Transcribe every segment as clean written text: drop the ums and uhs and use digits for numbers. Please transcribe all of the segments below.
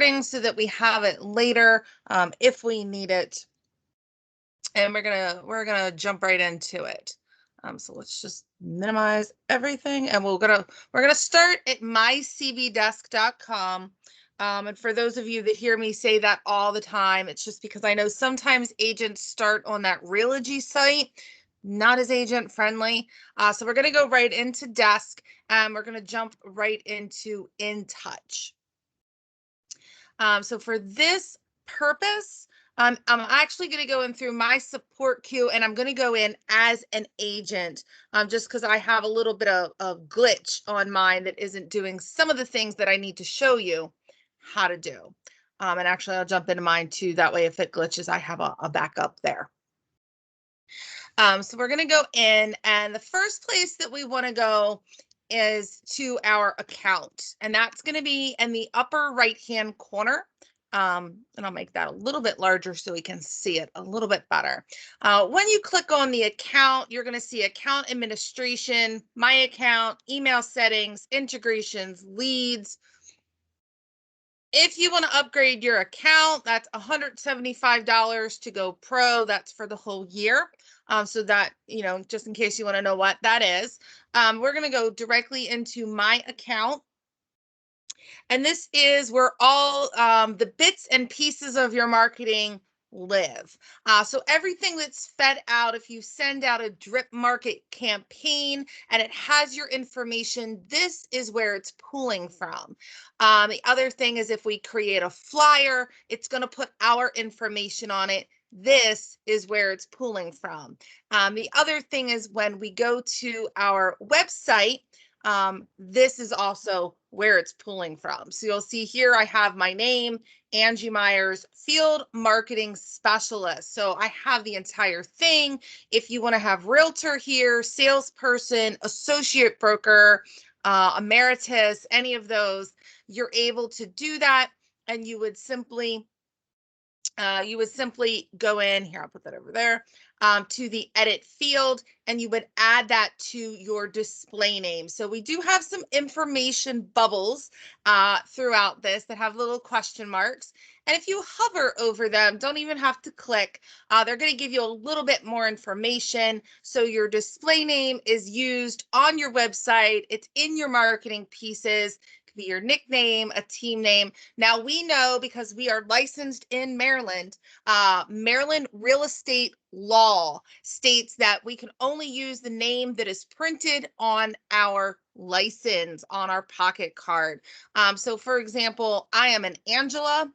recording so that we have it later if we need it. And we're gonna jump right into it. So let's just minimize everything, and we're gonna start at mycvdesk.com. And for those of you that hear me say that all the time, it's just because I know sometimes agents start on that Realogy site, not as agent friendly. So we're going to go right into Desk, and we're going to jump right into InTouch. So for this purpose, I'm actually going to go in through my support queue, and I'm going to go in as an agent, just because I have a little bit of glitch on mine that isn't doing some of the things that I need to show you how to do. And actually, I'll jump into mine too. That way, if it glitches, I have a backup there. So we're going to go in, and the first place that we want to go is to our account, and that's going to be in the upper right-hand corner. And I'll make that a little bit larger so we can see it a little bit better. When you click on the account, you're going to see account administration, my account, email settings, integrations, leads. If you want to upgrade your account, that's $175 to go pro. That's for the whole year. So that, just in case you want to know what that is, we're going to go directly into my account. And this is where all the bits and pieces of your marketing live. So everything that's fed out, if you send out a drip market campaign and it has your information, this is where it's pulling from. The other thing is if we create a flyer, it's going to put our information on it. This is where it's pulling from. The other thing is when we go to our website, this is also where it's pulling from. So you'll see here I have my name, Angie Myers, Field Marketing Specialist. So I have the entire thing. If you want to have realtor here, salesperson, associate broker, emeritus, any of those, you're able to do that. And you would simply go in here, I'll put that over there, to the edit field, and you would add that to your display name. So we do have some information bubbles throughout this that have little question marks. And if you hover over them, don't even have to click. They're going to give you a little bit more information. So your display name is used on your website. It's in your marketing pieces. Be your nickname, a team name. Now we know because we are licensed in Maryland, Maryland real estate law states that we can only use the name that is printed on our license on our pocket card. So for example, I am an Angela.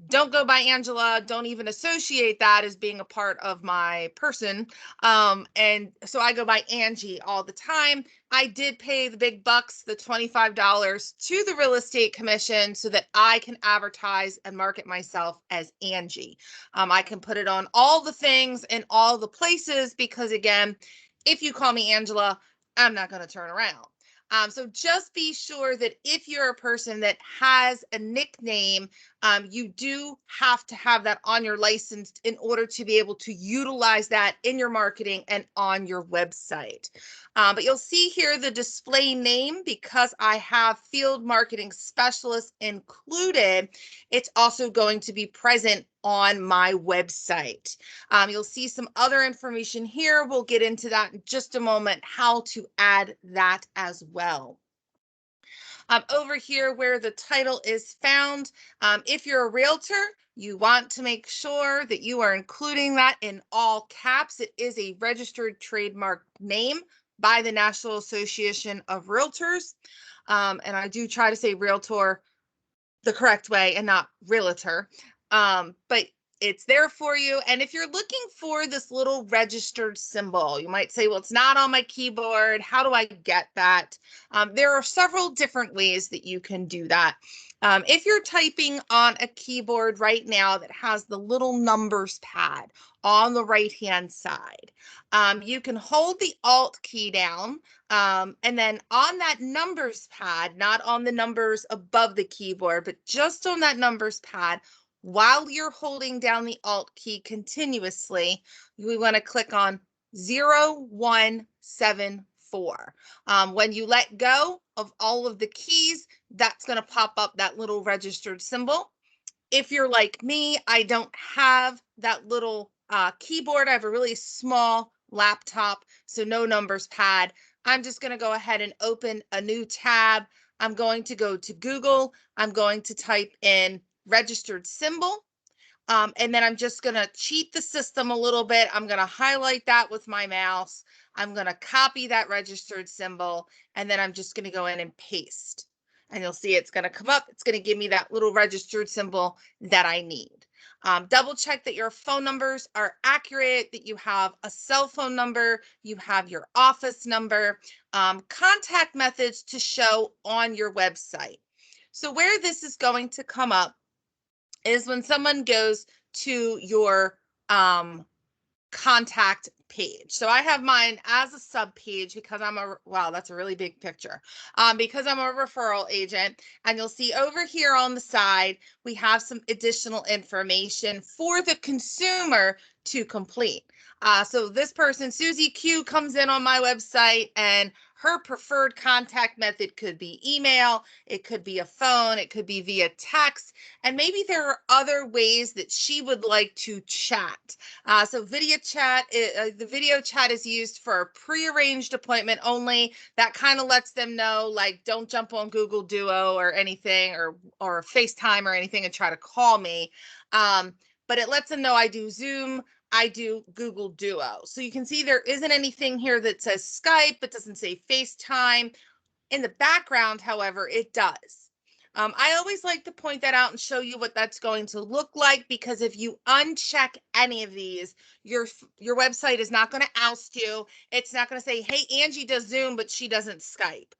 Don't go by Angela. Don't even associate that as being a part of my person. And so I go by Angie all the time. I did pay the big bucks, the $25 to the real estate commission so that I can advertise and market myself as Angie. I can put it on all the things in all the places because, again, if you call me Angela, I'm not going to turn around. So just be sure that if you're a person that has a nickname, you do have to have that on your license in order to be able to utilize that in your marketing and on your website. But you'll see here the display name, because I have Field Marketing Specialist included, it's also going to be present on my website. You'll see some other information here. We'll get into that in just a moment, how to add that as well. Over here where the title is found, if you're a realtor, you want to make sure that you are including that in all caps. It is a registered trademark name by the National Association of Realtors. And I do try to say realtor the correct way and not realtor. But it's there for you. And if you're looking for this little registered symbol, you might say, well, it's not on my keyboard. How do I get that? There are several different ways that you can do that. If you're typing on a keyboard right now that has the little numbers pad on the right-hand side, you can hold the Alt key down, and then on that numbers pad, not on the numbers above the keyboard, but just on that numbers pad, while you're holding down the Alt key continuously, we want to click on 0174. When you let go of all of the keys, that's going to pop up that little registered symbol. If you're like me, I don't have that little keyboard. I have a really small laptop, so no numbers pad. I'm just going to go ahead and open a new tab. I'm going to go to Google. I'm going to type in registered symbol. And then I'm just going to cheat the system a little bit. I'm going to highlight that with my mouse. I'm going to copy that registered symbol, and then I'm just going to go in and paste. And you'll see it's going to come up. It's going to give me that little registered symbol that I need. Double check that your phone numbers are accurate, that you have a cell phone number, you have your office number, contact methods to show on your website. So where this is going to come up is when someone goes to your contact page. So I have mine as a sub page because wow, that's a really big picture. Because I'm a referral agent, and you'll see over here on the side, we have some additional information for the consumer to complete. So this person, Susie Q, comes in on my website, and her preferred contact method could be email, it could be a phone, it could be via text, and maybe there are other ways that she would like to chat. So video chat, the video chat is used for a prearranged appointment only. That kind of lets them know, like, don't jump on Google Duo or anything, or FaceTime or anything and try to call me. But it lets them know I do Zoom, I do Google Duo. So you can see there isn't anything here that says Skype, but doesn't say FaceTime. In the background, however, it does. I always like to point that out and show you what that's going to look like, because if you uncheck any of these, your website is not going to oust you. It's not going to say, hey, Angie does Zoom, but she doesn't Skype.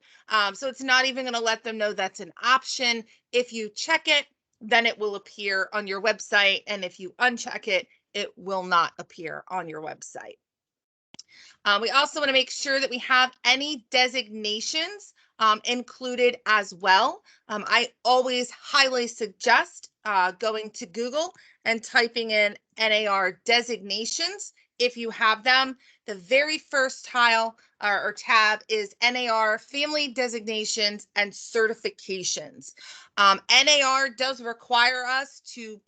So it's not even going to let them know that's an option. If you check it, then it will appear on your website. And if you uncheck it, it will not appear on your website. We also want to make sure that we have any designations included as well. I always highly suggest going to Google and typing in NAR designations if you have them. The very first tile or tab is NAR family designations and certifications. NAR does require us to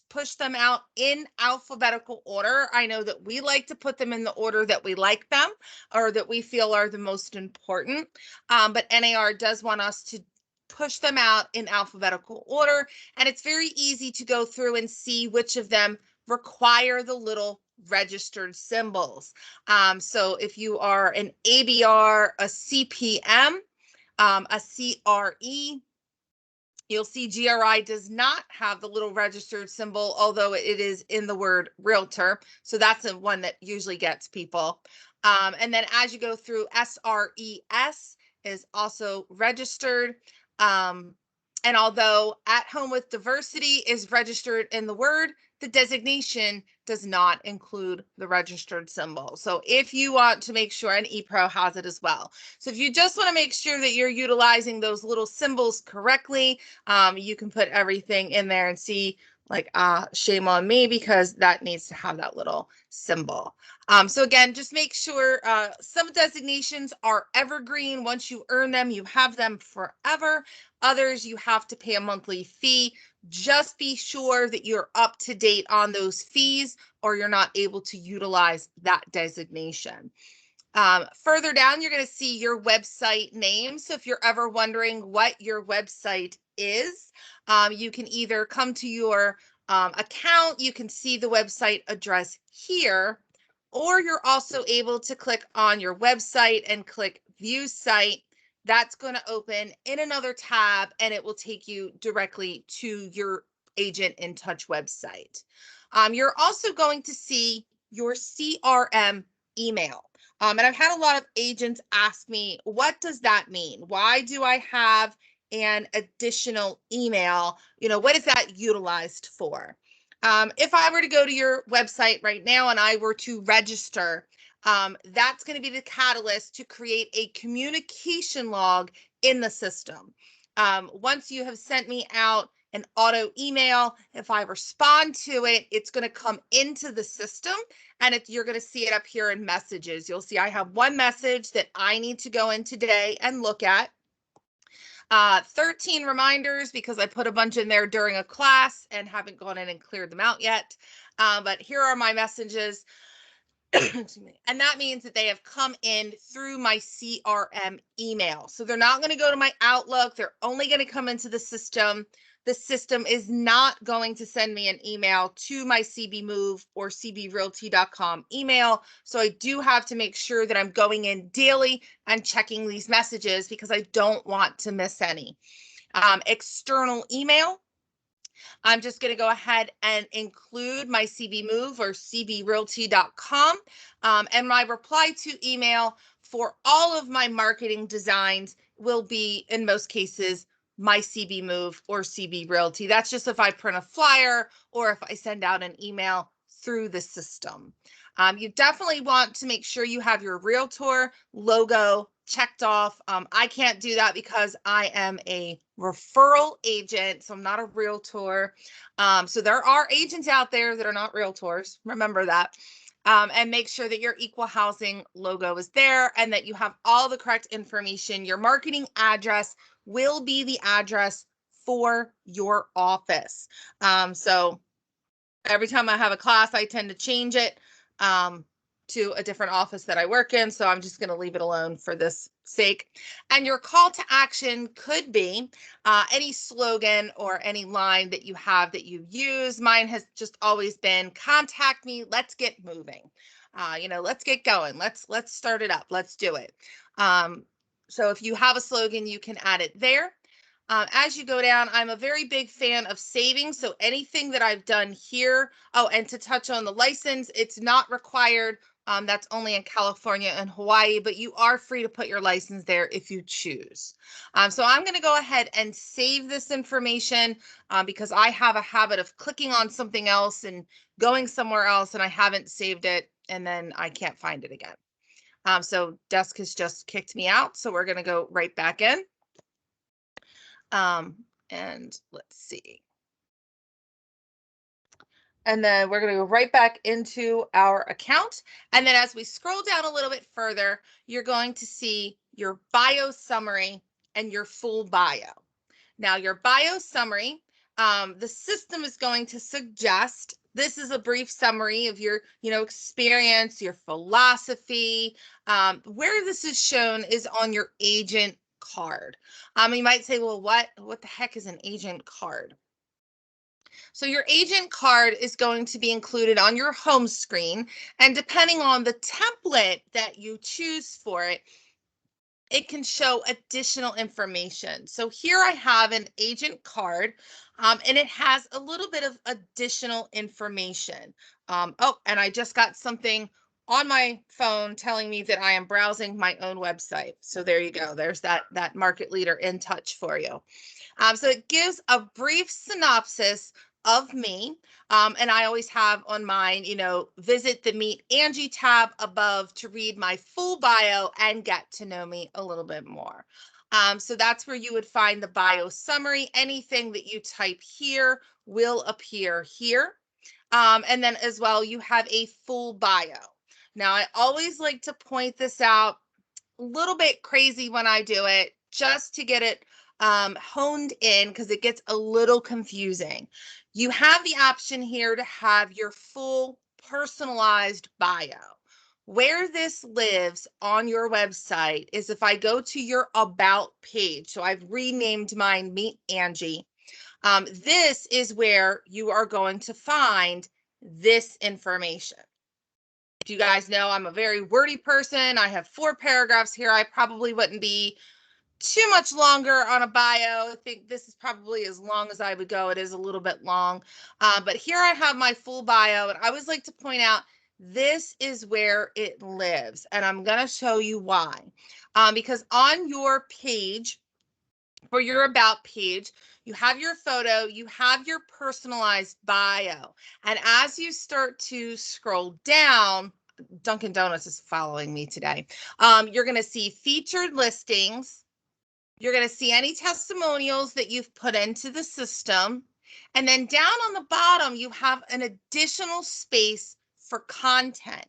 push them out in alphabetical order. I know that we like to put them in the order that we like them, or that we feel are the most important. But NAR does want us to push them out in alphabetical order. And it's very easy to go through and see which of them require the little registered symbols. So if you are an ABR, a CPM, a CRE, you'll see GRI does not have the little registered symbol, although it is in the word realtor. So that's the one that usually gets people. And then as you go through, SRES is also registered. And although At Home with Diversity is registered in the word, the designation does not include the registered symbol. So if you want to make sure, and ePro has it as well. So if you just want to make sure that you're utilizing those little symbols correctly, you can put everything in there and see, like, shame on me, because that needs to have that little symbol. So again, just make sure some designations are evergreen. Once you earn them, you have them forever. Others, you have to pay a monthly fee. Just be sure that you're up to date on those fees, or you're not able to utilize that designation. Further down, you're going to see your website name. So if you're ever wondering what your website is, you can either come to your account, you can see the website address here, or you're also able to click on your website and click View Site. That's going to open in another tab, and it will take you directly to your Agent InTouch website. You're also going to see your CRM email. And I've had a lot of agents ask me, what does that mean? Why do I have an additional email? What is that utilized for? If I were to go to your website right now and I were to register, that's going to be the catalyst to create a communication log in the system. Once you have sent me out an auto email, if I respond to it, it's going to come into the system, and you're going to see it up here in messages. You'll see I have one message that I need to go in today and look at. 13 reminders because I put a bunch in there during a class and haven't gone in and cleared them out yet. But here are my messages. And that means that they have come in through my CRM email. So they're not going to go to my Outlook. They're only going to come into the system. The system is not going to send me an email to my CB Move or cbrealty.com email. So I do have to make sure that I'm going in daily and checking these messages because I don't want to miss any. External email. I'm just going to go ahead and include my CB Move or cbrealty.com and my reply to email for all of my marketing designs will be, in most cases, my CB Move or CB Realty. That's just if I print a flyer or if I send out an email through the system. You definitely want to make sure you have your Realtor logo checked off. I can't do that because I am a referral agent, so I'm not a realtor. So there are agents out there that are not realtors. Remember that. And make sure that your equal housing logo is there and that you have all the correct information. Your marketing address will be the address for your office. So every time I have a class, I tend to change it to a different office that I work in. So I'm just going to leave it alone for this sake. And your call to action could be any slogan or any line that you have that you use. Mine has just always been contact me. Let's get moving. Let's get going. Let's start it up. Let's do it. So if you have a slogan, you can add it there. As you go down, I'm a very big fan of saving. So anything that I've done here, and to touch on the license, it's not required. That's only in California and Hawaii, but you are free to put your license there if you choose. So I'm going to go ahead and save this information because I have a habit of clicking on something else and going somewhere else, and I haven't saved it, and then I can't find it again. So Desk has just kicked me out, so we're going to go right back in. And let's see. And then we're going to go right back into our account. And then as we scroll down a little bit further, you're going to see your bio summary and your full bio. Now, your bio summary, the system is going to suggest this is a brief summary of your, experience, your philosophy. Where this is shown is on your agent card. You might say, well, what the heck is an agent card? So your agent card is going to be included on your home screen, and depending on the template that you choose for it, it can show additional information. So here I have an agent card, and it has a little bit of additional information. And I just got something on my phone telling me that I am browsing my own website. So there you go. There's that market leader InTouch for you. So it gives a brief synopsis of me. And I always have on mine, visit the Meet Angie tab above to read my full bio and get to know me a little bit more. So that's where you would find the bio summary. Anything that you type here will appear here. And then as well, you have a full bio. Now, I always like to point this out, a little bit crazy when I do it, just to get it honed in because it gets a little confusing. You have the option here to have your full personalized bio. Where this lives on your website is if I go to your About page. So I've renamed mine Meet Angie. This is where you are going to find this information. Do you guys know I'm a very wordy person? I have 4 paragraphs here. I probably wouldn't be too much longer on a bio. I think this is probably as long as I would go. It is a little bit long, but here I have my full bio, and I always like to point out this is where it lives, and I'm going to show you why. Because on your page, for your About page, you have your photo, you have your personalized bio, and as you start to scroll down, Dunkin' Donuts is following me today. You're going to see featured listings. You're going to see any testimonials that you've put into the system. And then down on the bottom, you have an additional space for content.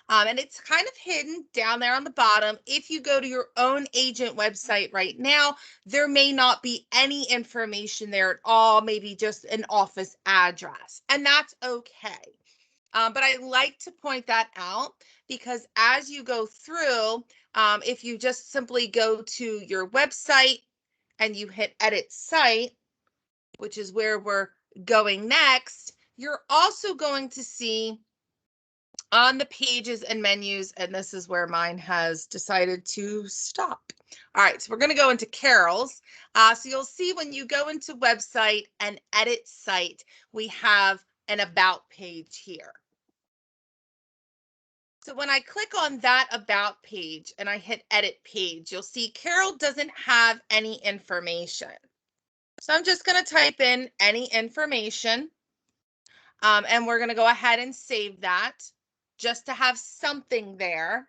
And it's kind of hidden down there on the bottom. If you go to your own agent website right now, there may not be any information there at all, maybe just an office address, and that's okay. But I like to point that out because as you go through, if you just simply go to your website and you hit edit site, which is where we're going next, you're also going to see on the pages and menus, and this is where mine has decided to stop. All right, so we're going to go into Carol's. So you'll see when you go into website and edit site, we have an about page here. So when I click on that about page and I hit edit page, you'll see Carol doesn't have any information. So I'm just going to type in any information, and we're going to go ahead and save that just to have something there.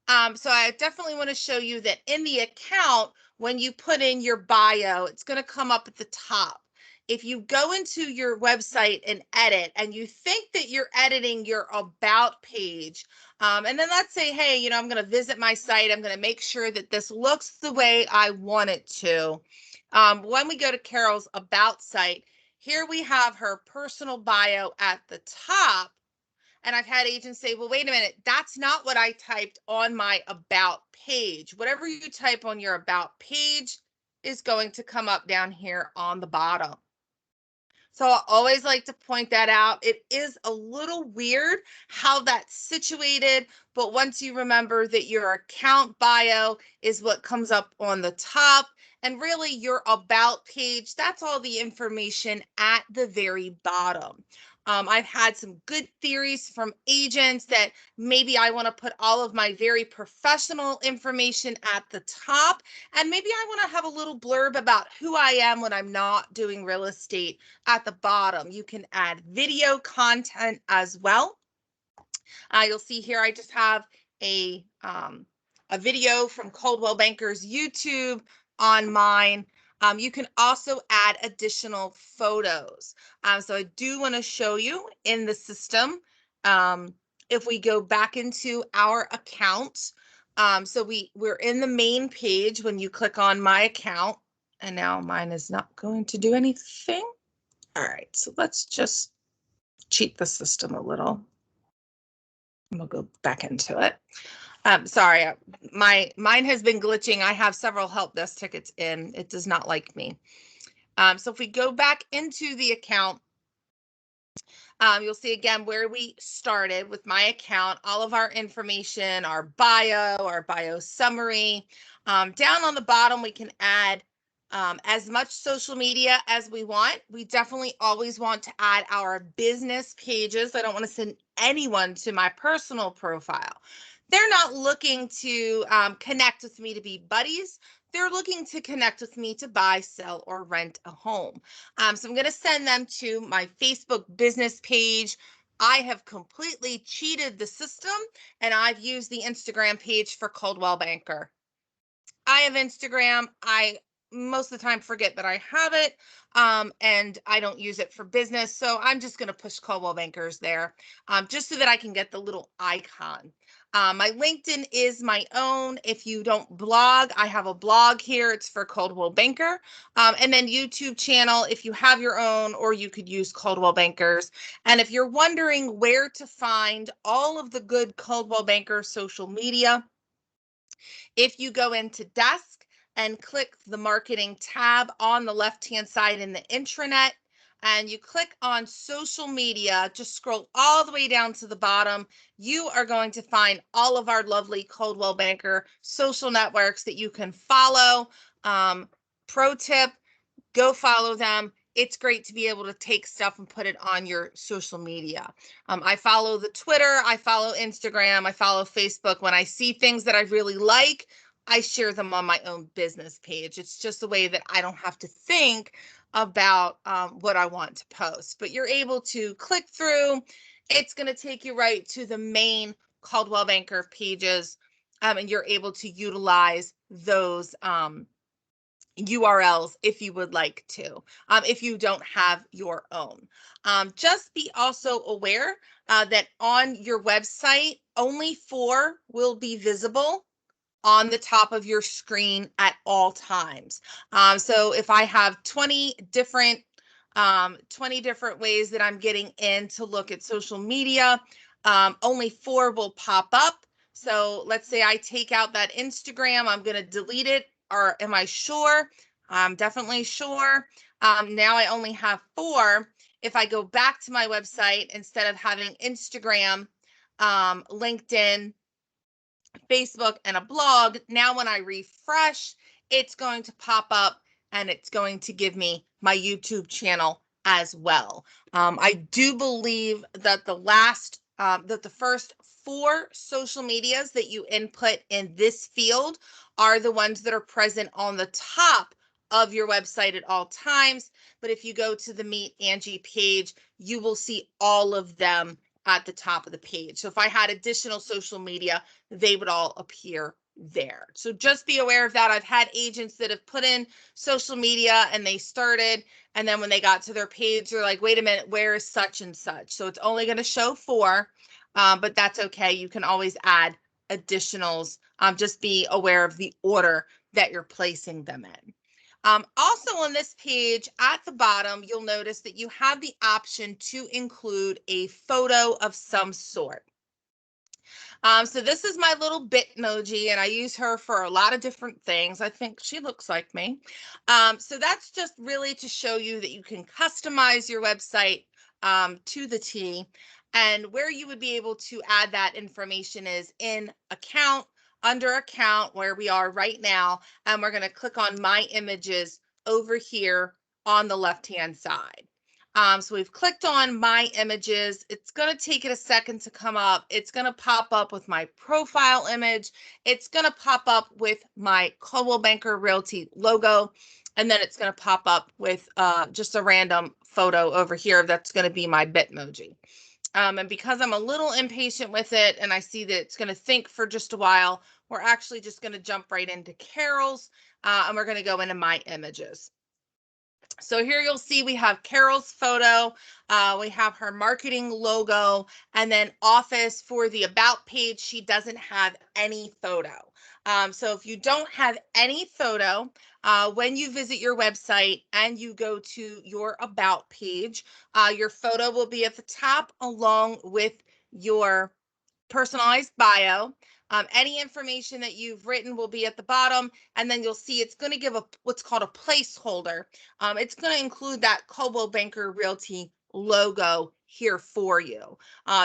So I definitely want to show you that in the account, when you put in your bio, it's going to come up at the top. If you go into your website and edit and you think that you're editing your about page, and then let's say, hey, I'm going to visit my site. I'm going to make sure that this looks the way I want it to. When we go to Carol's about site, here we have her personal bio at the top. And I've had agents say, well, wait a minute, that's not what I typed on my about page. Whatever you type on your about page is going to come up down here on the bottom. So I always like to point that out. It is a little weird how that's situated, but once you remember that your account bio is what comes up on the top, and really your about page, that's all the information at the very bottom. I've had some good theories from agents that maybe I want to put all of my very professional information at the top, and maybe I want to have a little blurb about who I am when I'm not doing real estate at the bottom. You can add video content as well. You'll see here I just have a video from Coldwell Banker's YouTube on mine. You can also add additional photos. So I do want to show you in the system. If we go back into our account, so we're in the main page when you click on my account, and now mine is not going to do anything. All right, so let's just cheat the system a little. We'll go back into it. Sorry, mine has been glitching. I have several help desk tickets in. It does not like me. So if we go back into the account, you'll see again where we started with my account, all of our information, our bio summary. Down on the bottom, we can add as much social media as we want. We definitely always want to add our business pages. I don't want to send anyone to my personal profile. They're not looking to connect with me to be buddies. They're looking to connect with me to buy, sell, or rent a home. So I'm going to send them to my Facebook business page. I have completely cheated the system, and I've used the Instagram page for Coldwell Banker. I have Instagram. I most of the time forget that I have it, and I don't use it for business. So I'm just going to push Coldwell Bankers there, just so that I can get the little icon. My LinkedIn is my own. If you don't blog, I have a blog here. It's for Coldwell Banker. And then YouTube channel, if you have your own, or you could use Coldwell Bankers. And if you're wondering where to find all of the good Coldwell Banker social media, if you go into desk and click the marketing tab on the left-hand side in the intranet, and you click on social media, just scroll all the way down to the bottom, you are going to find all of our lovely Coldwell Banker social networks that you can follow. Pro tip, go follow them. It's great to be able to take stuff and put it on your social media. I follow the Twitter, I follow Instagram, I follow Facebook. When I see things that I really like, I share them on my own business page. It's just a way that I don't have to think about what I want to post. But you're able to click through. It's going to take you right to the main Coldwell Banker pages, and you're able to utilize those URLs if you would like to, if you don't have your own. Just be also aware that on your website, only 4 will be visible on the top of your screen at all times. So if I have 20 different ways that I'm getting in to look at social media, only 4 will pop up. So let's say I take out that Instagram, I'm going to delete it. Or am I sure? I'm definitely sure. Now I only have 4. If I go back to my website, instead of having Instagram, LinkedIn, Facebook, and a blog, now when I refresh, it's going to pop up and it's going to give me my YouTube channel as well. I do believe that the first 4 social medias that you input in this field are the ones that are present on the top of your website at all times. But if you go to the Meet Angie page, you will see all of them at the top of the page. So if I had additional social media, they would all appear there. So just be aware of that. I've had agents that have put in social media and they started, and then when they got to their page, they're like, wait a minute, where is such and such? So it's only going to show 4, but that's okay. You can always add additionals. Just be aware of the order that you're placing them in. Also on this page at the bottom, you'll notice that you have the option to include a photo of some sort. So this is my little Bitmoji, and I use her for a lot of different things. I think she looks like me. So that's just really to show you that you can customize your website to the T. And where you would be able to add that information is in account, under account, where we are right now. And we're going to click on My Images over here on the left-hand side. So we've clicked on My Images. It's going to take it a second to come up. It's going to pop up with my profile image. It's going to pop up with my Coldwell Banker Realty logo. And then it's going to pop up with just a random photo over here. That's going to be my Bitmoji. And because I'm a little impatient with it and I see that it's going to think for just a while, we're actually just going to jump right into Carol's, and we're going to go into My Images. So here you'll see we have Carol's photo, we have her marketing logo, and then office for the about page, she doesn't have any photo. So if you don't have any photo, when you visit your website and you go to your about page, your photo will be at the top along with your personalized bio. Any information that you've written will be at the bottom, and then you'll see it's going to give what's called a placeholder. It's going to include that Coldwell Banker Realty logo here for you.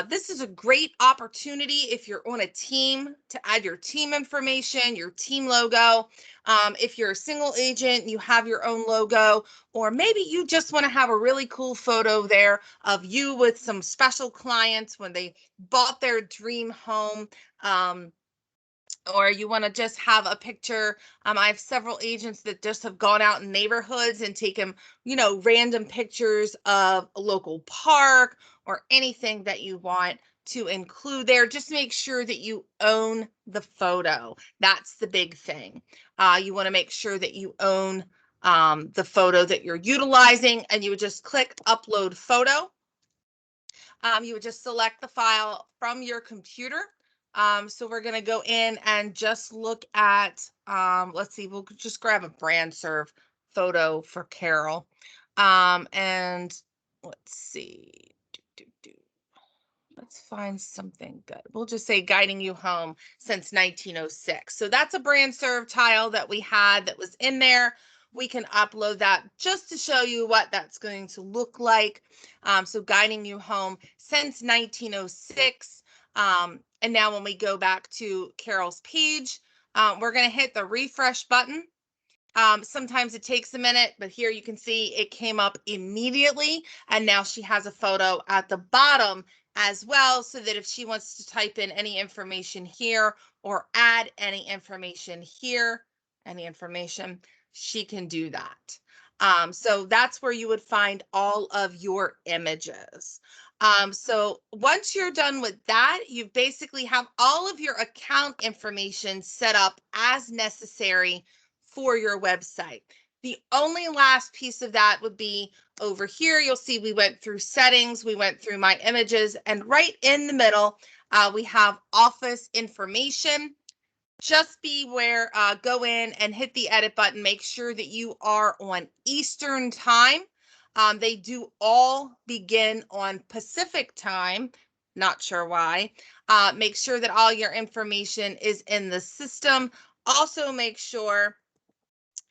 This is a great opportunity if you're on a team to add your team information, your team logo. If you're a single agent, you have your own logo, or maybe you just want to have a really cool photo there of you with some special clients when they bought their dream home. Or you want to just have a picture. I have several agents that just have gone out in neighborhoods and taken, random pictures of a local park or anything that you want to include there. Just make sure that you own the photo. That's the big thing. You want to make sure that you own the photo that you're utilizing, and you would just click upload photo. You would just select the file from your computer. So we're going to go in and just look at, let's see, we'll just grab a brand serve photo for Carol. And let's see. Let's find something good. We'll just say guiding you home since 1906. So that's a brand serve tile that we had that was in there. We can upload that just to show you what that's going to look like. So guiding you home since 1906. And now when we go back to Carol's page, we're going to hit the refresh button. Sometimes it takes a minute, but here you can see it came up immediately. And now she has a photo at the bottom as well, so that if she wants to type in any information here or add any information here, she can do that. So that's where you would find all of your images. So once you're done with that, you basically have all of your account information set up as necessary for your website. The only last piece of that would be over here. You'll see we went through settings, we went through my images, and right in the middle, we have office information. Just beware, go in and hit the edit button. Make sure that you are on Eastern time. They do all begin on Pacific time. Not sure why. Make sure that all your information is in the system. Also make sure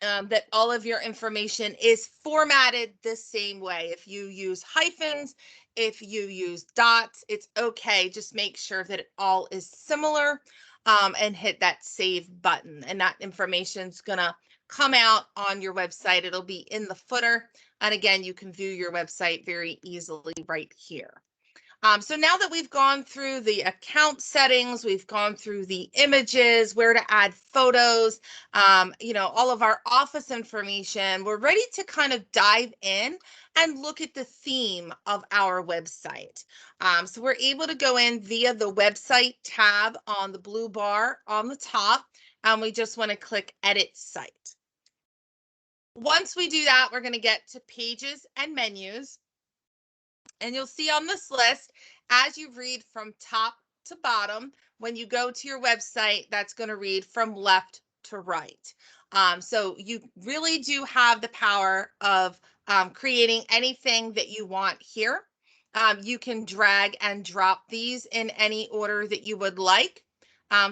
that all of your information is formatted the same way. If you use hyphens, if you use dots, it's okay. Just make sure that it all is similar, and hit that save button. And that information is going to come out on your website. It'll be in the footer. And again, you can view your website very easily right here. So now that we've gone through the account settings, we've gone through the images, where to add photos, all of our office information, we're ready to kind of dive in and look at the theme of our website. So we're able to go in via the website tab on the blue bar on the top, and we just want to click edit site. Once we do that, we're going to get to pages and menus. And you'll see on this list, as you read from top to bottom, when you go to your website, that's going to read from left to right. So you really do have the power of creating anything that you want here. You can drag and drop these in any order that you would like.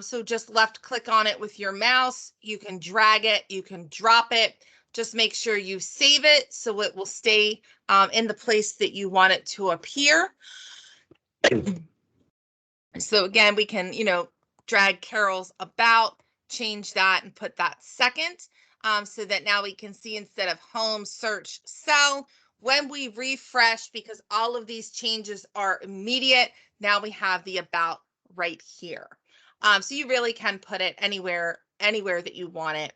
So just left click on it with your mouse. You can drag it, you can drop it. Just make sure you save it so it will stay in the place that you want it to appear. So again, we can, drag Carol's about, change that and put that second, so that now we can see instead of home, search, sell. When we refresh, because all of these changes are immediate, now we have the about right here. So you really can put it anywhere that you want it.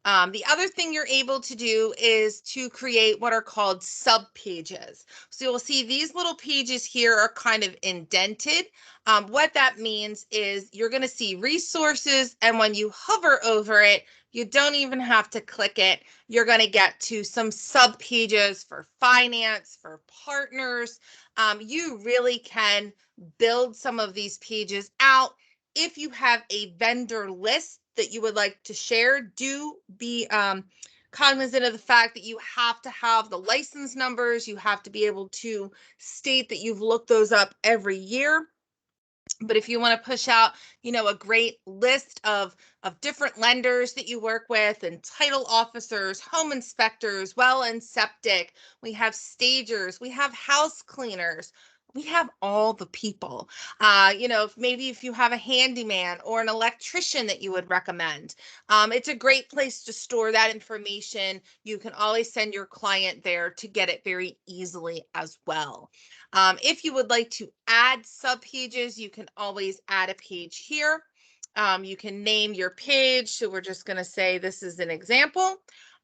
The other thing you're able to do is to create what are called sub pages. So you'll see these little pages here are kind of indented. What that means is you're going to see resources, and when you hover over it, you don't even have to click it. You're going to get to some sub pages for finance, for partners. You really can build some of these pages out. If you have a vendor list that you would like to share, do be cognizant of the fact that you have to have the license numbers. You have to be able to state that you've looked those up every year. But if you want to push out, a great list of different lenders that you work with, and title officers, home inspectors, well and septic, we have stagers, we have house cleaners, we have all the people. Maybe if you have a handyman or an electrician that you would recommend, it's a great place to store that information. You can always send your client there to get it very easily as well. If you would like to add sub pages, you can always add a page here. You can name your page. So we're just going to say this is an example.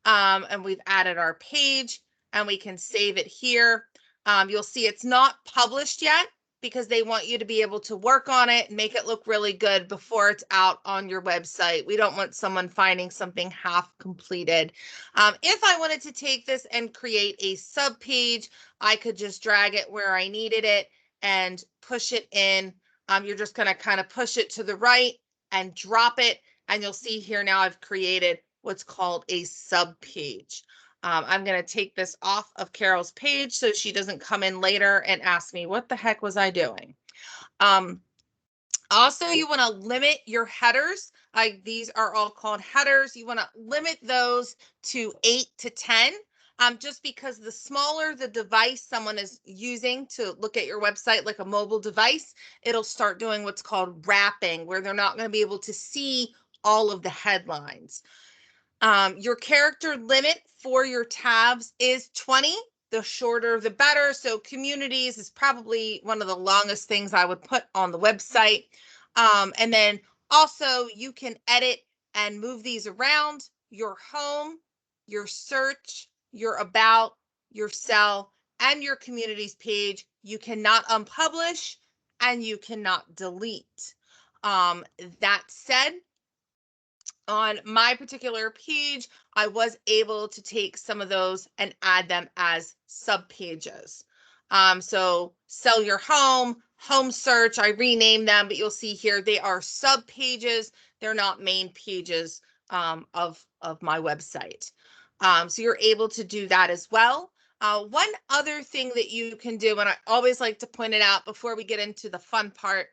And we've added our page, and we can save it here. You'll see it's not published yet because they want you to be able to work on it and make it look really good before it's out on your website. We don't want someone finding something half completed. If I wanted to take this and create a sub page, I could just drag it where I needed it and push it in. You're just going to kind of push it to the right and drop it. And you'll see here now I've created what's called a sub page. I'm going to take this off of Carol's page so she doesn't come in later and ask me, what the heck was I doing? Also, you want to limit your headers. These are all called headers. You want to limit those to 8 to 10. Just because the smaller the device someone is using to look at your website, like a mobile device, it'll start doing what's called wrapping, where they're not going to be able to see all of the headlines. Your character limit for your tabs is 20. The shorter, the better. So communities is probably one of the longest things I would put on the website. And then also you can edit and move these around. Your home, your search, your about, your sell, and your communities page. You cannot unpublish and you cannot delete. That said, On my particular page, I was able to take some of those and add them as sub pages. So sell your home, home search, I renamed them, but you'll see here they are sub pages. They're not main pages of my website. So you're able to do that as well. One other thing that you can do, and I always like to point it out before we get into the fun part,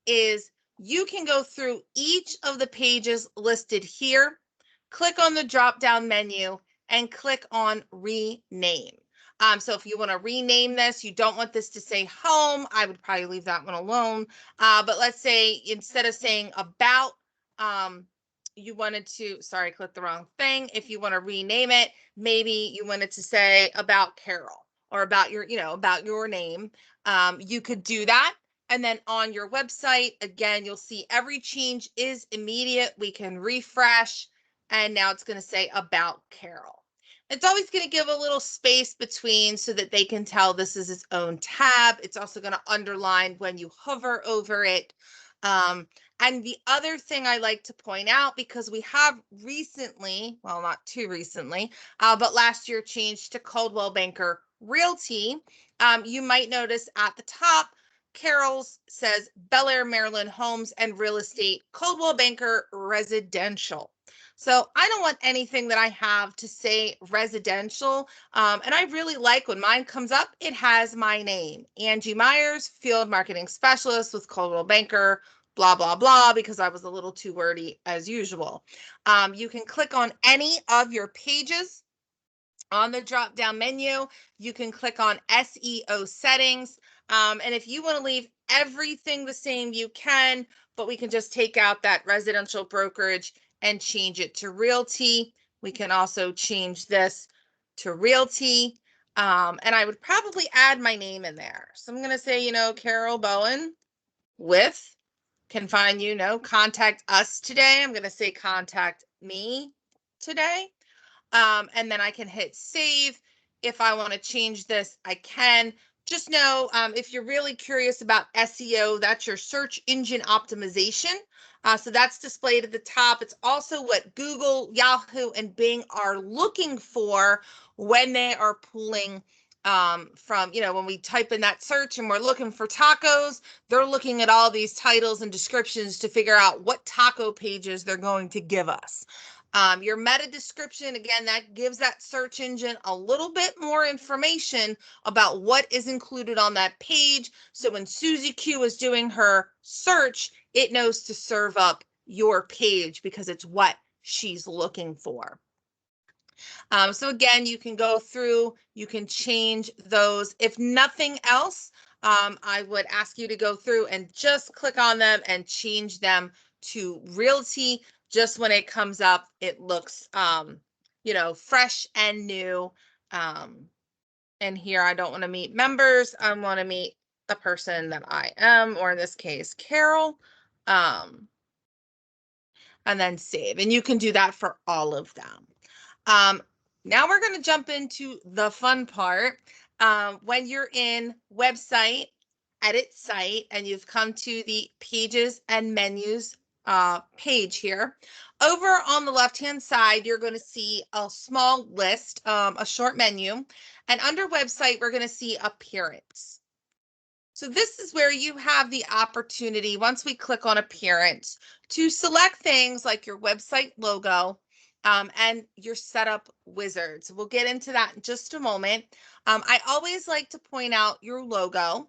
is you can go through each of the pages listed here, click on the drop down menu, and click on rename. So if you want to rename this, you don't want this to say home, I would probably leave that one alone. But let's say instead of saying about, you wanted to, sorry, I clicked the wrong thing. If you want to rename it, maybe you wanted to say about Carol or about your, about your name. You could do that. And then on your website, again, you'll see every change is immediate. We can refresh. And now it's going to say about Carol. It's always going to give a little space between so that they can tell this is its own tab. It's also going to underline when you hover over it. And the other thing I like to point out, because we have recently, well, not too recently, but last year changed to Coldwell Banker Realty, you might notice at the top, Carol's says Bel Air, Maryland Homes and Real Estate, Coldwell Banker Residential. So I don't want anything that I have to say residential. And I really like when mine comes up, it has my name, Angie Myers, Field Marketing Specialist with Coldwell Banker, blah, blah, blah, because I was a little too wordy as usual. You can click on any of your pages. On the drop down menu, you can click on SEO settings. And if you want to leave everything the same, you can, but we can just take out that residential brokerage and change it to realty. We can also change this to realty. And I would probably add my name in there. So I'm going to say, Carol Bowen with, can find contact us today. I'm going to say contact me today. And then I can hit save. If I want to change this, I can. Just know if you're really curious about SEO, that's your search engine optimization. So that's displayed at the top. It's also what Google, Yahoo, and Bing are looking for when they are pulling from, when we type in that search and we're looking for tacos, they're looking at all these titles and descriptions to figure out what taco pages they're going to give us. Your meta description, again, that gives that search engine a little bit more information about what is included on that page. So when Susie Q is doing her search, it knows to serve up your page because it's what she's looking for. So again, you can go through, you can change those. If nothing else, I would ask you to go through and just click on them and change them to realty. Just when it comes up, it looks, fresh and new. And here, I don't want to meet members. I want to meet the person that I am, or in this case, Carol. And then save. And you can do that for all of them. Now we're going to jump into the fun part. When you're in website, edit site, and you've come to the pages and menus page here, over on the left-hand side, you're going to see a small list, a short menu. And under website, we're going to see appearance. So this is where you have the opportunity, once we click on appearance, to select things like your website logo and your setup wizards. We'll get into that in just a moment. I always like to point out your logo.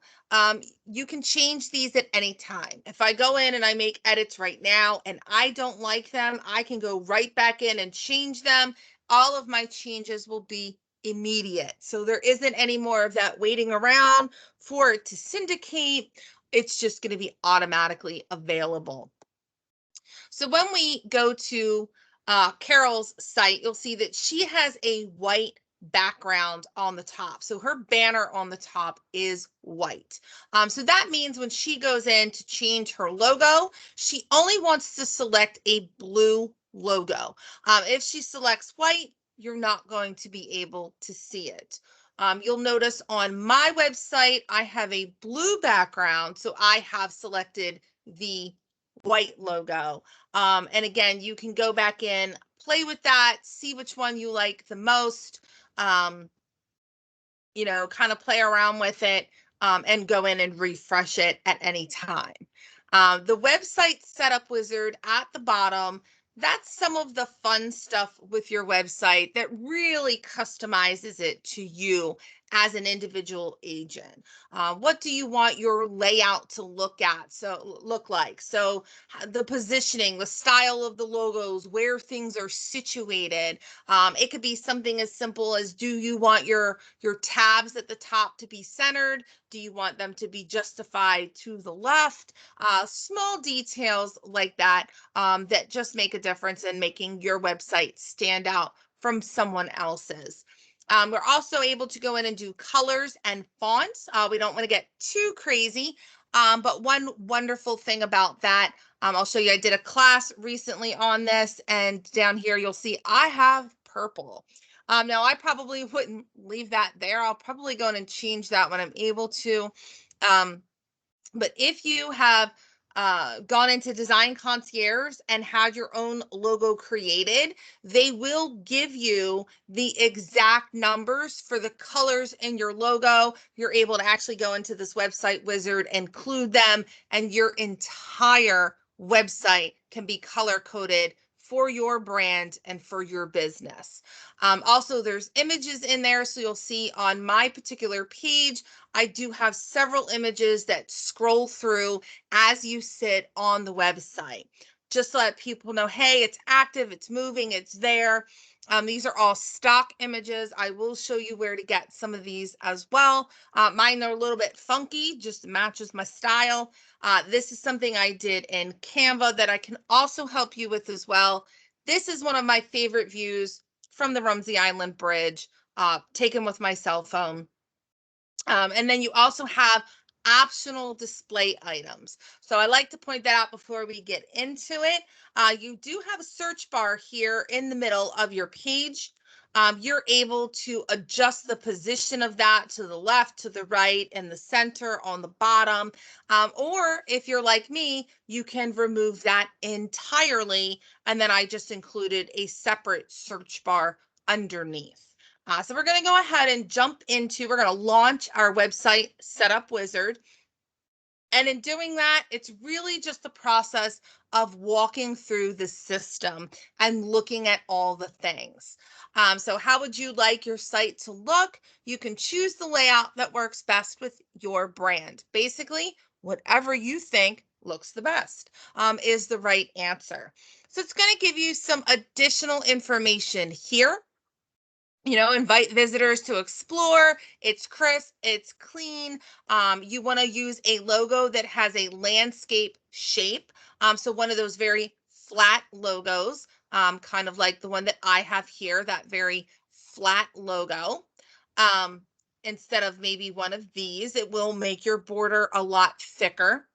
You can change these at any time. If I go in and I make edits right now and I don't like them, I can go right back in and change them. All of my changes will be immediate. So there isn't any more of that waiting around for it to syndicate. It's just going to be automatically available. So when we go to Carol's site, you'll see that she has a white background on the top. So her banner on the top is white. So that means when she goes in to change her logo, she only wants to select a blue logo. If she selects white, you're not going to be able to see it. You'll notice on my website, I have a blue background, so I have selected the white logo. And again, you can go back in, play with that, see which one you like the most. Um, kind of play around with it, and go in and refresh it at any time. The website setup wizard at the bottom, that's some of the fun stuff with your website that really customizes it to you as an individual agent. What do you want your layout to look like? So the positioning, the style of the logos, where things are situated. It could be something as simple as, do you want your tabs at the top to be centered? Do you want them to be justified to the left? Small details like that, that just make a difference in making your website stand out from someone else's. We're also able to go in and do colors and fonts. We don't want to get too crazy, but one wonderful thing about that, I'll show you. I did a class recently on this, and down here you'll see I have purple. Now I probably wouldn't leave that there. I'll probably go in and change that when I'm able to. Um, but if you have gone into Design Concierge and had your own logo created, they will give you the exact numbers for the colors in your logo. You're able to actually go into this website wizard, include them, and your entire website can be color coded for your brand and for your business. Also, there's images in there. So you'll see on my particular page, I do have several images that scroll through as you sit on the website, just to let people know, hey, it's active, it's moving, it's there. These are all stock images. I will show you where to get some of these as well. Mine are a little bit funky, just matches my style. This is something I did in Canva that I can also help you with as well. This is one of my favorite views from the Rumsey Island Bridge, taken with my cell phone. And then you also have optional display items. So I like to point that out before we get into it. You do have a search bar here in the middle of your page. You're able to adjust the position of that to the left, to the right, and the center on the bottom. Or if you're like me, you can remove that entirely. And then I just included a separate search bar underneath. So we're going to go ahead and we're going to launch our website setup wizard. And in doing that, it's really just the process of walking through the system and looking at all the things. So how would you like your site to look? You can choose the layout that works best with your brand. Basically, whatever you think looks the best, is the right answer. So it's going to give you some additional information here. Invite visitors to explore. It's crisp, it's clean. You want to use a logo that has a landscape shape. So one of those very flat logos, kind of like the one that I have here, that very flat logo. Um, Instead of maybe one of these, it will make your border a lot thicker.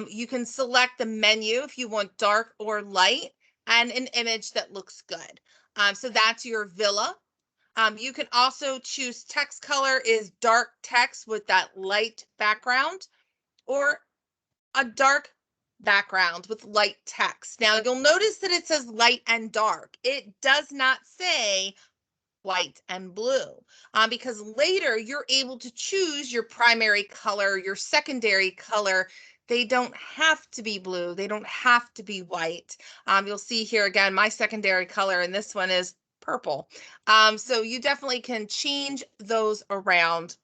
You can select the menu if you want dark or light, and an image that looks good. So that's your villa. You can also choose text color is dark text with that light background, or a dark background with light text. Now you'll notice that it says light and dark. It does not say white and blue, because later you're able to choose your primary color, your secondary color. They don't have to be blue. They don't have to be white. You'll see here again, my secondary color, and this one is purple. So you definitely can change those around,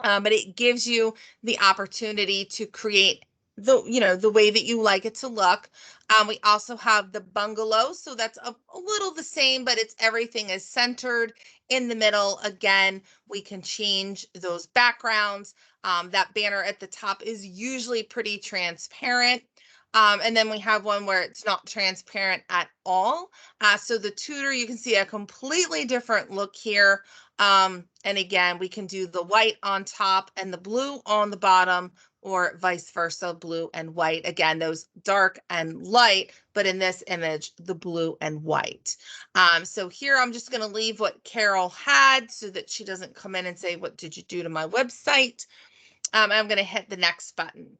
but it gives you the opportunity to create the way that you like it to look. We also have the bungalow, so that's a little the same, but everything is centered in the middle. Again, we can change those backgrounds. That banner at the top is usually pretty transparent. And then we have one where it's not transparent at all. So the tutor, you can see a completely different look here. And again, we can do the white on top and the blue on the bottom, or vice versa, blue and white. Again, those dark and light, but in this image, the blue and white. So here I'm just going to leave what Carol had so that she doesn't come in and say, what did you do to my website? I'm going to hit the next button.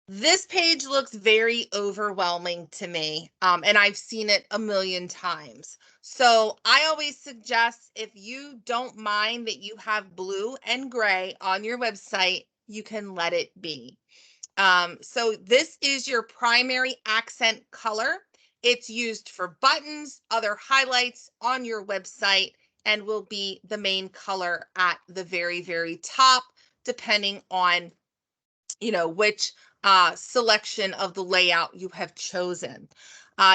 This page looks very overwhelming to me, and I've seen it a million times. So I always suggest, if you don't mind that you have blue and gray on your website, you can let it be. So this is your primary accent color. It's used for buttons, other highlights on your website, and will be the main color at the very, very top, depending on which selection of the layout you have chosen.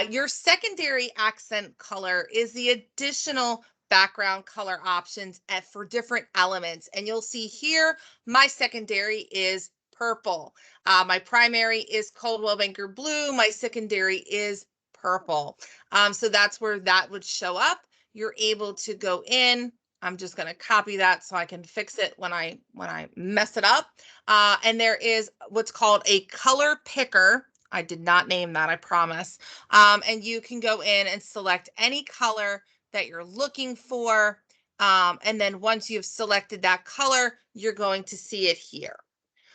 Your secondary accent color is the additional background color options for different elements. And you'll see here, my secondary is purple. My primary is Coldwell Banker blue. My secondary is purple. So that's where that would show up. You're able to go in. I'm just going to copy that so I can fix it when I mess it up. And there is what's called a color picker. I did not name that, I promise. And you can go in and select any color that you're looking for. And then once you've selected that color, you're going to see it here.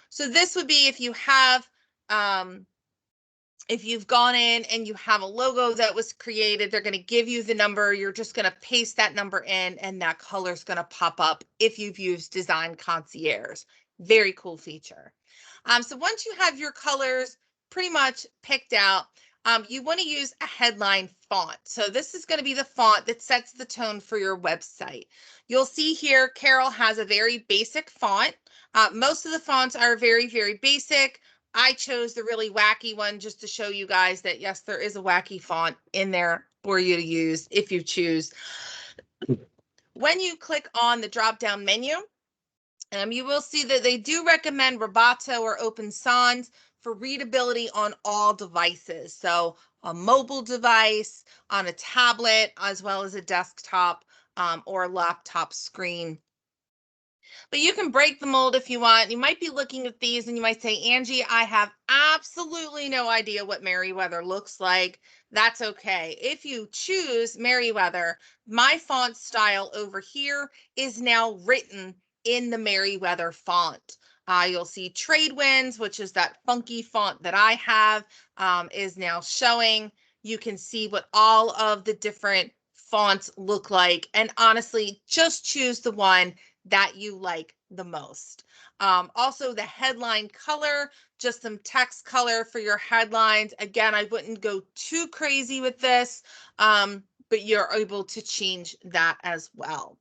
So this would be if you've gone in and you have a logo that was created, they're going to give you the number. You're just going to paste that number in, and that color is going to pop up if you've used Design Concierge. Very cool feature. So once you have your colors pretty much picked out, you want to use a headline font. So this is going to be the font that sets the tone for your website. You'll see here, Carol has a very basic font. Most of the fonts are very, very basic. I chose the really wacky one just to show you guys that, yes, there is a wacky font in there for you to use if you choose. When you click on the drop-down menu, you will see that they do recommend Roboto or Open Sans for readability on all devices. So a mobile device, on a tablet, as well as a desktop or a laptop screen. But you can break the mold if you want. You might be looking at these and you might say, Angie, I have absolutely no idea what Merriweather looks like. That's okay. If you choose Merriweather, my font style over here is now written in the Merriweather font. You'll see Tradewinds, which is that funky font that I have, is now showing. You can see what all of the different fonts look like. And honestly, just choose the one that you like the most. Also, the headline color, just some text color for your headlines. Again, I wouldn't go too crazy with this, but you're able to change that as well.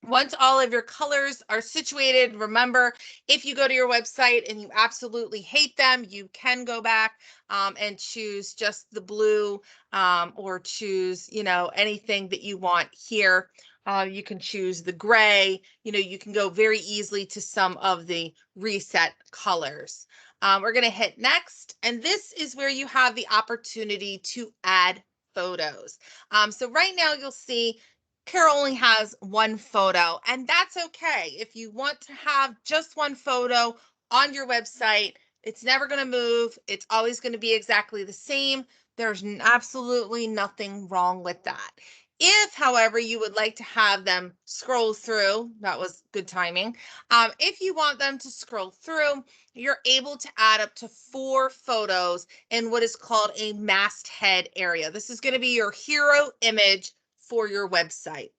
Once all of your colors are situated, remember, if you go to your website and you absolutely hate them, you can go back and choose just the blue or choose, anything that you want here. You can choose the gray. You can go very easily to some of the reset colors. We're going to hit next, and this is where you have the opportunity to add photos. So right now you'll see Carol only has one photo, and that's okay. If you want to have just one photo on your website, it's never going to move. It's always going to be exactly the same. There's absolutely nothing wrong with that. If, however, you would like to have them scroll through, that was good timing. If you want them to scroll through, you're able to add up to 4 photos in what is called a masthead area. This is going to be your hero image for your website.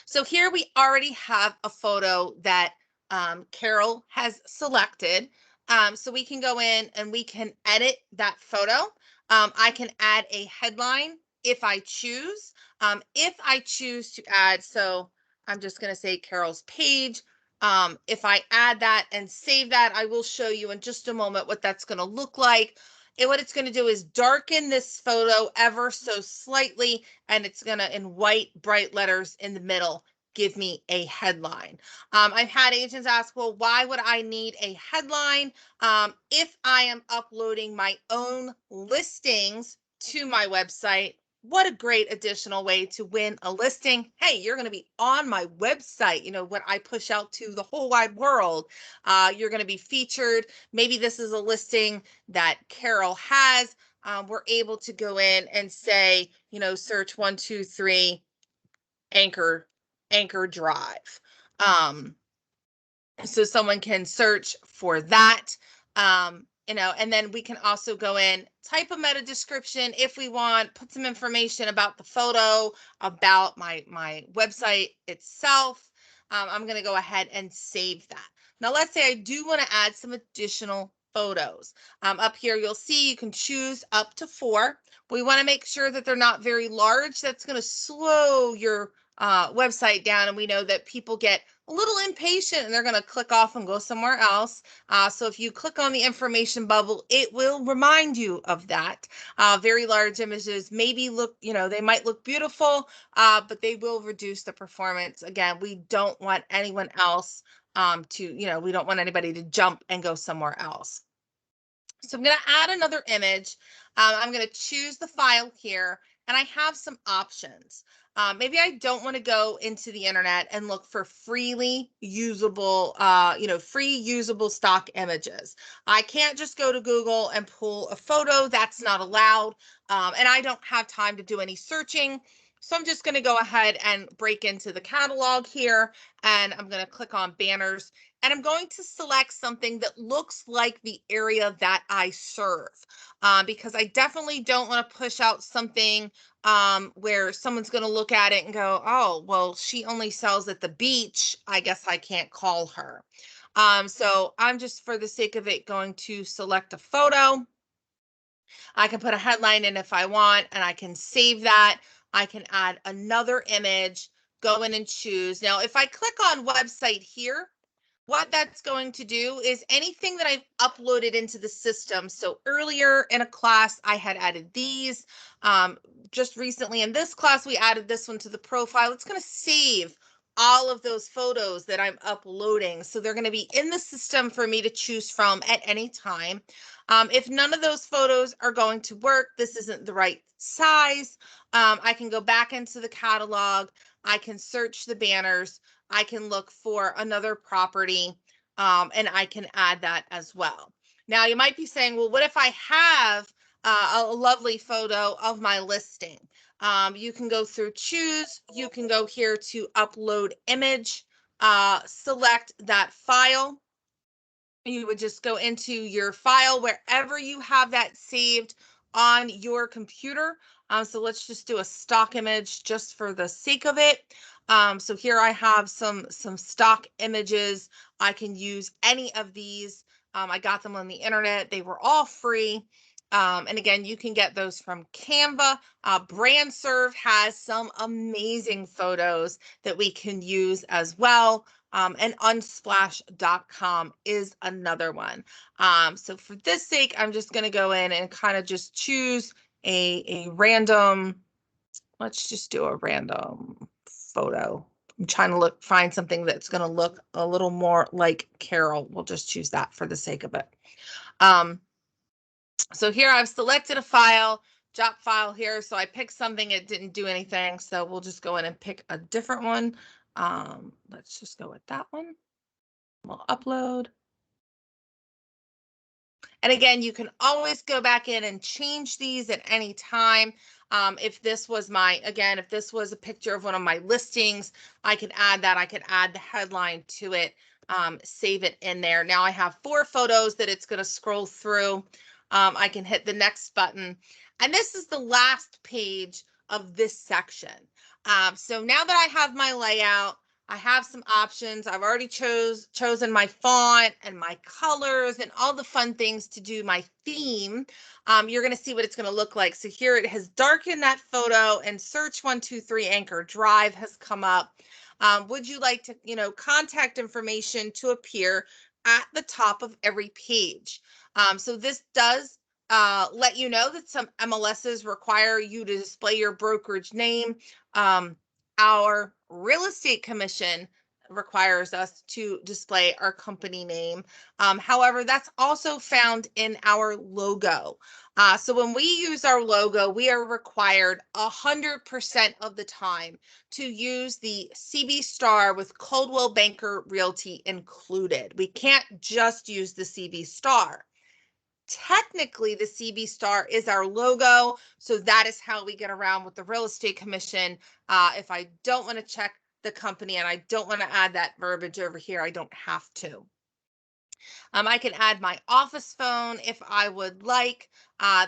So here we already have a photo that Carol has selected. So we can go in and we can edit that photo. I can add a headline if I choose. If I choose to add, so I'm just going to say Carol's page. If I add that and save that, I will show you in just a moment what that's going to look like. And what it's going to do is darken this photo ever so slightly, and it's going to, in white, bright letters in the middle, give me a headline. I've had agents ask, well, why would I need a headline? If I am uploading my own listings to my website, what a great additional way to win a listing. Hey, you're going to be on my website, what I push out to the whole wide world. You're going to be featured. Maybe this is a listing that Carol has. We're able to go in and say, search 123 Anchor Drive. So someone can search for that. And then we can also go in, type a meta description if we want, put some information about the photo, about my website itself. I'm going to go ahead and save that. Now, let's say I do want to add some additional photos. Up here, you'll see you can choose up to 4. We want to make sure that they're not very large. That's going to slow your website down. And we know that people get a little impatient and they're going to click off and go somewhere else. So if you click on the information bubble, it will remind you of that. Very large images maybe look, they might look beautiful, but they will reduce the performance. Again, we don't want anyone else we don't want anybody to jump and go somewhere else. So I'm going to add another image. I'm going to choose the file here, and I have some options. Maybe I don't want to go into the internet and look for freely usable, free usable stock images. I can't just go to Google and pull a photo. That's not allowed. And I don't have time to do any searching. So I'm just going to go ahead and break into the catalog here, and I'm going to click on banners. And I'm going to select something that looks like the area that I serve, because I definitely don't want to push out something where someone's going to look at it and go, oh, well, she only sells at the beach. I guess I can't call her. So I'm just, for the sake of it, going to select a photo. I can put a headline in if I want, and I can save that. I can add another image, go in and choose. Now, if I click on website here, what that's going to do is anything that I've uploaded into the system. So earlier in a class, I had added these. Just recently in this class, we added this one to the profile. It's going to save all of those photos that I'm uploading. So they're going to be in the system for me to choose from at any time. If none of those photos are going to work, this isn't the right size, I can go back into the catalog. I can search the banners. I can look for another property, and I can add that as well. Now, you might be saying, well, what if I have a lovely photo of my listing? You can go through choose. You can go here to upload image, select that file. You would just go into your file wherever you have that saved on your computer. So let's just do a stock image just for the sake of it. So here I have some stock images. I can use any of these. I got them on the internet. They were all free. And again, you can get those from Canva. BrandServe has some amazing photos that we can use as well. And unsplash.com is another one. So for this sake, I'm just going to go in and kind of just choose a random, let's just do a random photo. I'm trying to find something that's going to look a little more like Carol. We'll just choose that for the sake of it. So here I've selected a file, drop file here. So I picked something, it didn't do anything. So we'll just go in and pick a different one. Let's just go with that one. We'll upload. And again, you can always go back in and change these at any time. If this was if this was a picture of one of my listings, I could add that. I could add the headline to it, save it in there. Now I have 4 photos that it's going to scroll through. I can hit the next button. And this is the last page of this section. So now that I have my layout, I have some options. I've already chosen my font and my colors and all the fun things to do my theme. You're going to see what it's going to look like. So here it has darkened that photo, and search 123 Anchor Drive has come up. Would you like to, contact information to appear at the top of every page? So this does let you know that some MLSs require you to display your brokerage name. Our real estate commission requires us to display our company name. However, that's also found in our logo. So when we use our logo, we are required 100% of the time to use the CB star with Coldwell Banker Realty included. We can't just use the CB star. Technically, the CB star is our logo, so that is how we get around with the real estate commission. If I don't want to check the company and I don't want to add that verbiage over here, I don't have to. I can add my office phone if I would like,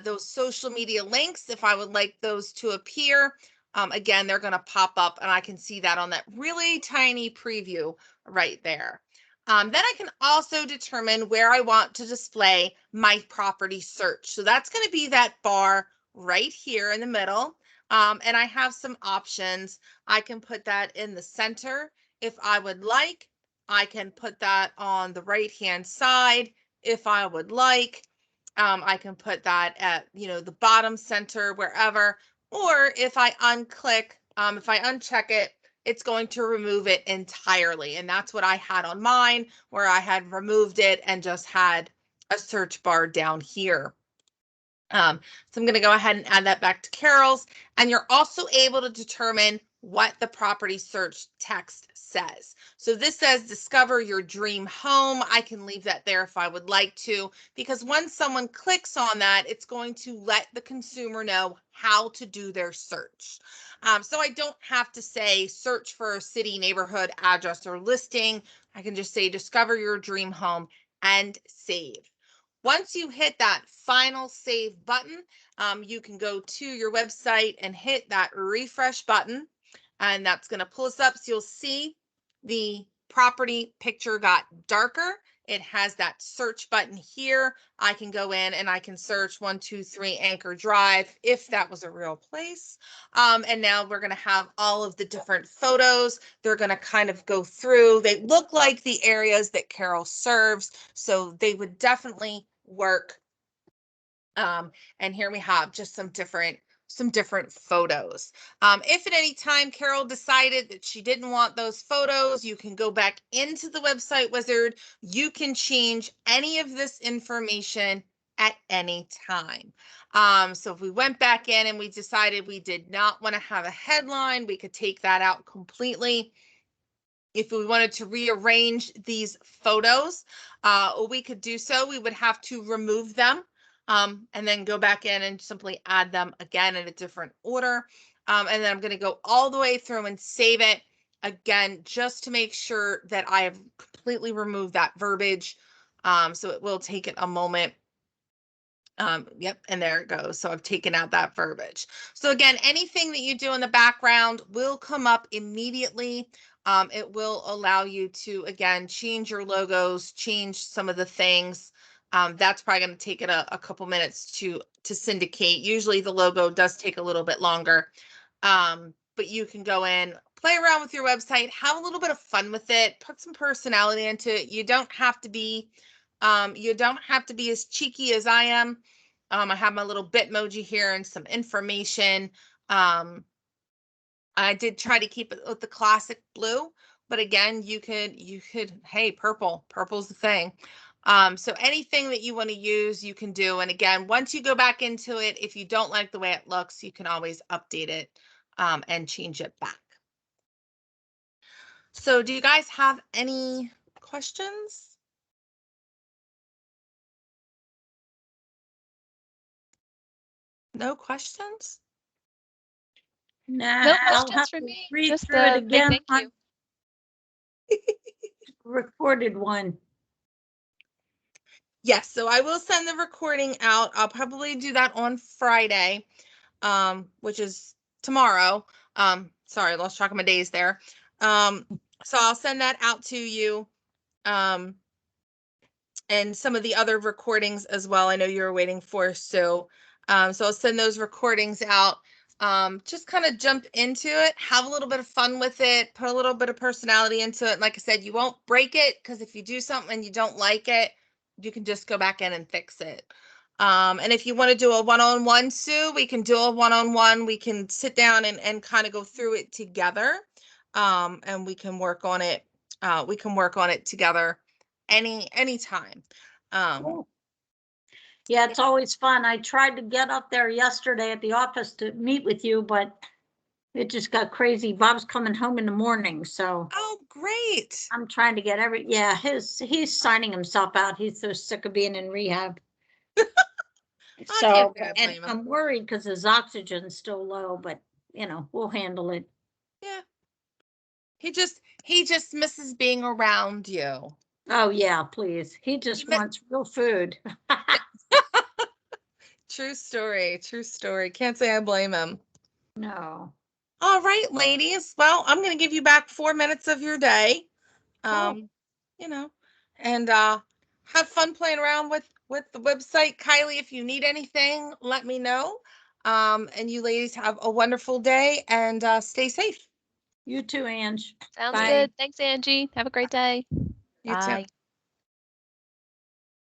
those social media links if I would like those to appear. Again, they're going to pop up and I can see that on that really tiny preview right there. Then I can also determine where I want to display my property search. So that's going to be that bar right here in the middle. And I have some options. I can put that in the center if I would like. I can put that on the right-hand side if I would like. I can put that at, the bottom center, wherever. Or if I unclick, if I uncheck it, it's going to remove it entirely. And that's what I had on mine, where I had removed it and just had a search bar down here. So I'm going to go ahead and add that back to Carol's. And you're also able to determine what the property search text says. So this says discover your dream home. I can leave that there if I would like to, because when someone clicks on that, it's going to let the consumer know how to do their search. So I don't have to say search for a city, neighborhood, address, or listing. I can just say discover your dream home and save. Once you hit that final save button, you can go to your website and hit that refresh button, and that's going to pull us up. So you'll see the property picture got darker. It has that search button here. I can go in and I can search 123 Anchor Drive if that was a real place. And now we're going to have all of the different photos. They're going to kind of go through. They look like the areas that Carol serves, so they would definitely work. And here we have just some different photos. If at any time Carol decided that she didn't want those photos, you can go back into the website wizard. You can change any of this information at any time. So if we went back in and we decided we did not want to have a headline, we could take that out completely. If we wanted to rearrange these photos, we could do so. We would have to remove them and then go back in and simply add them again in a different order. And then I'm going to go all the way through and save it again, just to make sure that I have completely removed that verbiage. So it will take it a moment. Yep, and there it goes. So I've taken out that verbiage. So again, anything that you do in the background will come up immediately. It will allow you to, again, change your logos, change some of the things. That's probably going to take it a couple minutes to syndicate. Usually the logo does take a little bit longer. But you can go in, play around with your website, have a little bit of fun with it, put some personality into it. You don't have to be as cheeky as I am. I have my little Bitmoji here and some information. I did try to keep it with the classic blue, but again, you could, hey, purple's the thing. So anything that you want to use, you can do. And again, once you go back into it, if you don't like the way it looks, you can always update it and change it back. So do you guys have any questions? No questions? Nah, No I'll questions have for to me. read Just through it a big again thank you. recorded one. Yes, so I will send the recording out. I'll probably do that on Friday, which is tomorrow. Sorry, I lost track of my days there. So I'll send that out to you. And some of the other recordings as well. I know you were waiting for, so I'll send those recordings out. Just kind of jump into it, have a little bit of fun with it, put a little bit of personality into it. Like I said, you won't break it, because if you do something and you don't like it, you can just go back in and fix it. And if you want to do a one-on-one, Sue, we can do a one-on-one. We can sit down and kind of go through it together. And we can work on it. We can work on it together anytime. Cool. Yeah, it's always fun. I tried to get up there yesterday at the office to meet with you, but it just got crazy. Bob's coming home in the morning, so Oh, great. I'm trying to get he's signing himself out. He's so sick of being in rehab. So, and I'm worried because his oxygen's still low, but we'll handle it. Yeah. He just misses being around you. Oh, yeah, please. He just mi- wants real food. True story. True story. Can't say I blame him. No. All right, ladies. Well, I'm going to give you back 4 minutes of your day. Cool. Um, you know, and have fun playing around with the website. Kylie, if you need anything, let me know. And you ladies have a wonderful day and stay safe. You too, Ange. Sounds Bye. good. Thanks, Angie. Have a great day. You too. Bye.